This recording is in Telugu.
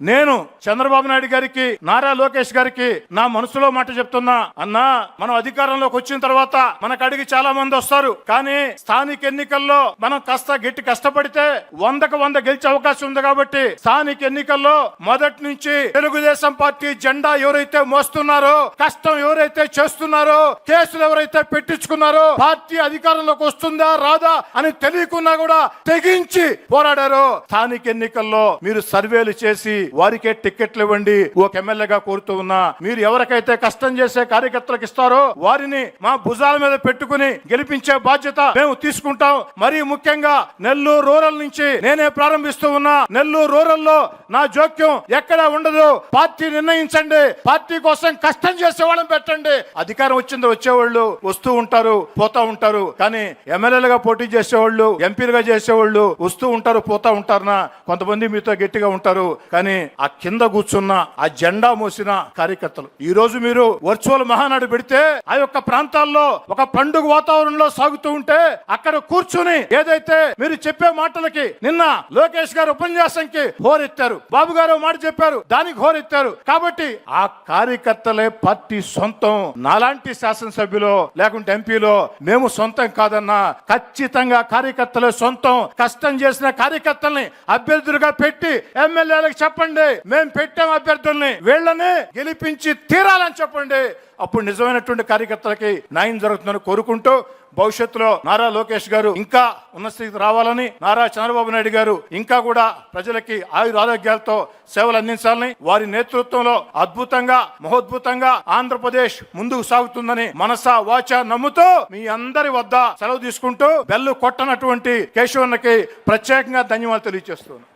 నేను చంద్రబాబు నాయుడు గారికి, నారా లోకేష్ గారికి నా మనసులో మాట చెప్తున్నా. అన్నా, మనం అధికారంలోకి వచ్చిన తర్వాత మనకు అడిగి చాలా మంది వస్తారు, కానీ స్థానిక ఎన్నికల్లో మనం కాస్త గట్టి కష్టపడితే 100కు 100 గెలిచే అవకాశం ఉంది. కాబట్టి స్థానిక ఎన్నికల్లో మొదటి నుంచి తెలుగుదేశం పార్టీ జెండా ఎవరైతే మోస్తున్నారో, కష్టం ఎవరైతే చేస్తున్నారో, కేసులు ఎవరైతే పెట్టించుకున్నారో, పార్టీ అధికారంలోకి వస్తుందా రాదా అని తెలియకున్నా కూడా తెగించి పోరాడారో, స్థానిక ఎన్నికల్లో మీరు సర్వేలు చేసి వారికే టికెట్లు ఇవ్వండి ఒక ఎమ్మెల్యేగా కోరుతూ ఉన్నా. మీరు ఎవరికైతే కష్టం చేసే కార్యకర్తలకు ఇస్తారో వారిని మా భుజాల మీద పెట్టుకుని గెలిపించే బాధ్యత మేము తీసుకుంటాం. మరీ ముఖ్యంగా నెల్లూరు రూరల్ నుంచి నేనే ప్రారంభిస్తూ ఉన్నా. నెల్లూరు రూరల్ లో నా జోక్యం ఎక్కడా ఉండదు. పార్టీ నిర్ణయించండి, పార్టీ కోసం కష్టం చేసే వాళ్ళని పెట్టండి. అధికారం వచ్చిందో వచ్చేవాళ్ళు వస్తూ ఉంటారు, పోతా ఉంటారు, కానీ ఎమ్మెల్యేలుగా పోటీ చేసేవాళ్ళు, ఎంపీలుగా చేసేవాళ్ళు వస్తూ ఉంటారు, పోతా ఉంటారనా. కొంతమంది మీతో గట్టిగా ఉంటారు, కానీ ఆ కింద కూర్చున్న ఆ జెండా మోసిన కార్యకర్తలు ఈ రోజు మీరు వర్చువల్ మహానాడు పెడితే ఆ యొక్క ప్రాంతాల్లో ఒక పండుగ వాతావరణంలో సాగుతూ ఉంటే అక్కడ కూర్చుని ఏదైతే మీరు చెప్పే మాటలకి నిన్న లోకేష్ గారు ఉపన్యాసంకి హోరెత్తారు, బాబు గారు మాట చెప్పారు, దానికి హోరెత్తారు. కాబట్టి ఆ కార్యకర్తలే పార్టీ సొంతం. నాలాంటి శాసనసభ్యులు లేకుంటే ఎంపీలో మేము సొంతం కాదన్నా, ఖచ్చితంగా కార్యకర్తలే సొంతం. కష్టం చేసిన కార్యకర్తల్ని అభ్యర్థులుగా పెట్టి ఎమ్మెల్యేలకు చెప్పండి, మేము పెట్టాం అభ్యర్థుల్ని, వీళ్ళని గెలిపించి తీరాలని చెప్పండి. అప్పుడు నిజమైనటువంటి కార్యకర్తలకి న్యాయం జరుగుతుందని కోరుకుంటూ, భవిష్యత్తులో నారా లోకేష్ గారు ఇంకా ఉన్న స్థితికి రావాలని, నారా చంద్రబాబు నాయుడు గారు ఇంకా కూడా ప్రజలకి ఆయురారోగ్యాలతో సేవలు అందించాలని, వారి నేతృత్వంలో అద్భుతంగా మహోద్భుతంగా ఆంధ్రప్రదేశ్ ముందుకు సాగుతుందని మనసా వాచా నమ్ముతూ మీ అందరి వద్ద సెలవు తీసుకుంటూ బెల్లు కొట్టనటువంటి కేశవన్నకి ప్రత్యేకంగా ధన్యవాదాలు తెలియజేస్తున్నాను.